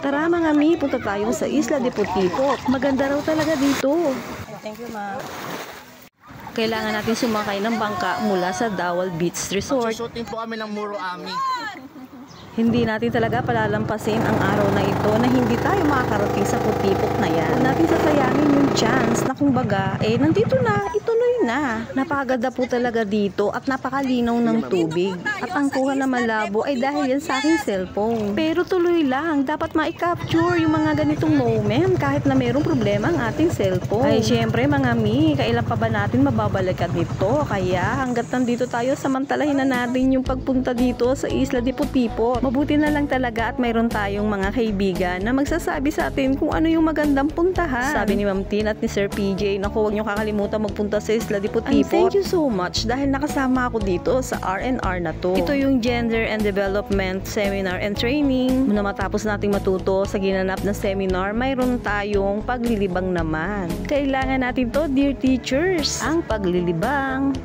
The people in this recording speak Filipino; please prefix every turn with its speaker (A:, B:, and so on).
A: Tara mga mi, punta tayo sa Isla de Potipot. Maganda raw talaga dito.
B: Thank you, ma'am.
A: Kailangan natin sumakay ng bangka mula sa Dawal Beach Resort.
C: Shooting po kami ng Muro Ami.
A: Hindi natin talaga palalampasin ang araw na ito na hindi tayo makakarating sa Potipot na yan. Huwag natin sasayangin yung chance na kumbaga, nandito na, ituloy na. Napakaganda po talaga dito at napakalinaw ng tubig. At ang kuha na malabo ay dahil yan sa aking cellphone. Pero tuloy lang, dapat ma-capture yung mga ganitong moment kahit na mayroong problema ang ating cellphone. Ay syempre mga mi, kailan pa ba natin mababalikan dito? Kaya hanggat nandito tayo, samantalahin na natin yung pagpunta dito sa Isla de Potipot. Mabuti na lang talaga at mayroon tayong mga kaibigan na magsasabi sa atin kung ano yung magandang puntahan. Sabi ni Ma'am Tin at ni Sir PJ, naku, huwag nyo kakalimutan magpunta sa Isla de Potipot. And thank you so much dahil nakasama ako dito sa R&R na to. Ito yung Gender and Development Seminar and Training. Muna matapos nating matuto sa ginanap na seminar, mayroon tayong paglilibang naman. Kailangan natin to, dear teachers, ang paglilibang.